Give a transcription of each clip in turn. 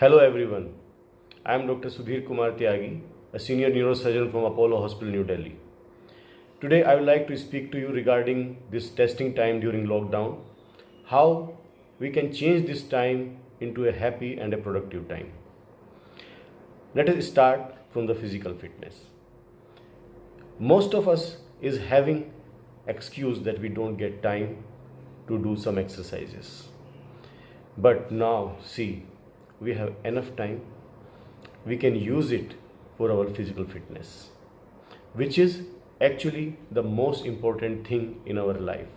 Hello everyone, I am Dr. Sudhir Kumar Tyagi, a senior neurosurgeon from Apollo Hospital, New Delhi. Today I would like to speak to you regarding this testing time during lockdown, how we can change this time into a happy and a productive time. Let us start from the physical fitness. Most of us is having excuse that we don't get time to do some exercises. But now see, we have enough time, we can use it for our physical fitness, which is actually the most important thing in our life.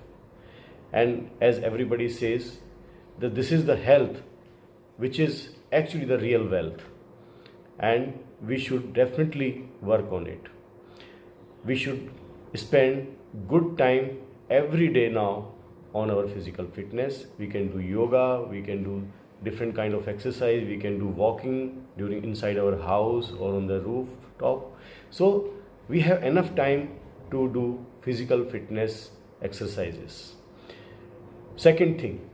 And as everybody says, that this is the health which is actually the real wealth, and we should definitely work on it. We should spend good time every day now on our physical fitness. We can do yoga, we can do different kind of exercise, we can do walking during inside our house or on the rooftop. So we have enough time to do physical fitness exercises. Second thing,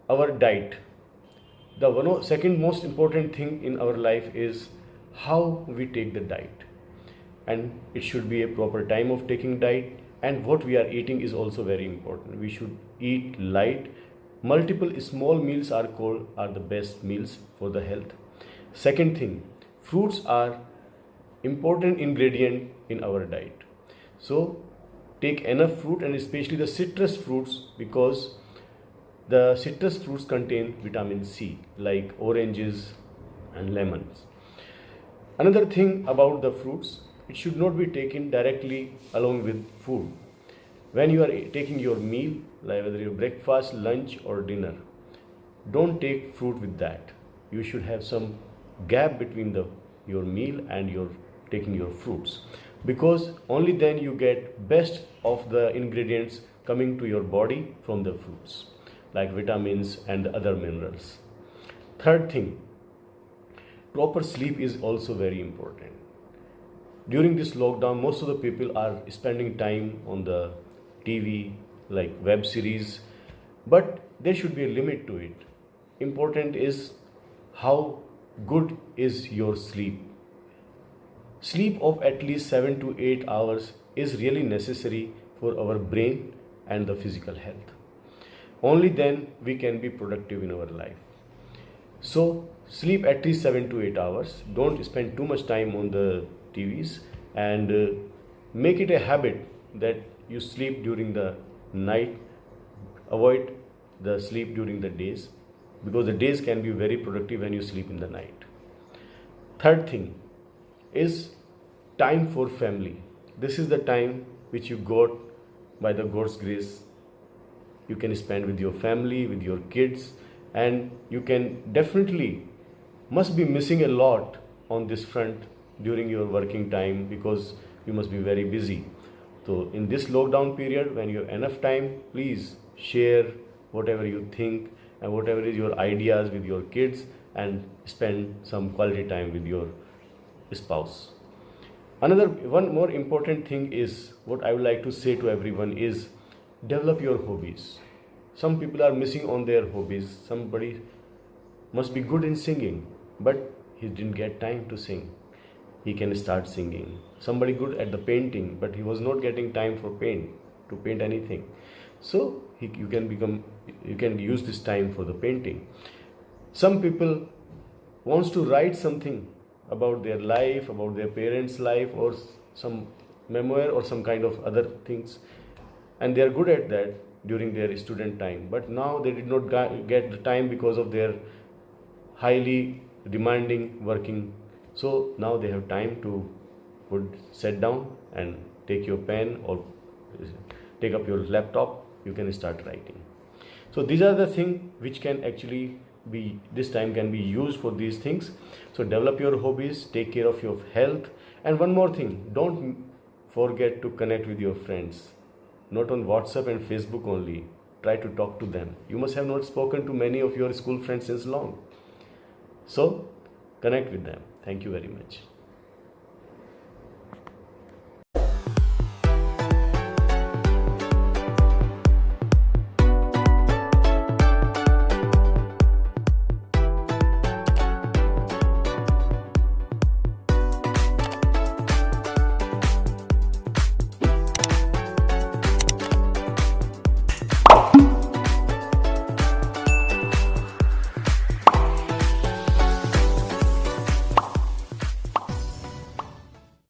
our diet. The second most important thing in our life is how we take the diet, and it should be a proper time of taking diet, and what we are eating is also very important. We should eat light. Multiple small meals are the best meals for the health. Second thing, fruits are important ingredient in our diet. So take enough fruit, and especially the citrus fruits, because the citrus fruits contain vitamin C, like oranges and lemons. Another thing about the fruits, it should not be taken directly along with food. When you are taking your meal, like whether your breakfast, lunch or dinner, don't take fruit with that. You should have some gap between your meal and your taking your fruits, because only then you get best of the ingredients coming to your body from the fruits, like vitamins and other minerals. Third thing, proper sleep is also very important. During this lockdown, most of the people are spending time on the TV, like web series, but there should be a limit to it. Important is how good is your sleep. Sleep of at least 7 to 8 hours is really necessary for our brain and the physical health. Only then we can be productive in our life. So sleep at least 7 to 8 hours. Don't spend too much time on the TVs, and make it a habit that you sleep during the night. Avoid the sleep during the days, because the days can be very productive when you sleep in the night. Third thing is time for family. This is the time which you got by the God's grace. You can spend with your family, with your kids, and you can definitely must be missing a lot on this front during your working time, because you must be very busy. So in this lockdown period, when you have enough time, please share whatever you think and whatever is your ideas with your kids, and spend some quality time with your spouse. One more important thing is, what I would like to say to everyone is, develop your hobbies. Some people are missing on their hobbies. Somebody must be good in singing, but he didn't get time to sing. He can start singing. Somebody good at the painting, but he was not getting time to paint anything. So you can use this time for the painting. Some people wants to write something about their life, about their parents' life, or some memoir or some kind of other things, and they are good at that during their student time. But now they did not get the time because of their highly demanding working. So now they have time to sit down and take your pen or take up your laptop. You can start writing. So these are the things which can actually be, this time can be used for these things. So develop your hobbies, take care of your health. And one more thing, don't forget to connect with your friends, not on WhatsApp and Facebook only. Try to talk to them. You must have not spoken to many of your school friends since long. So connect with them. Thank you very much.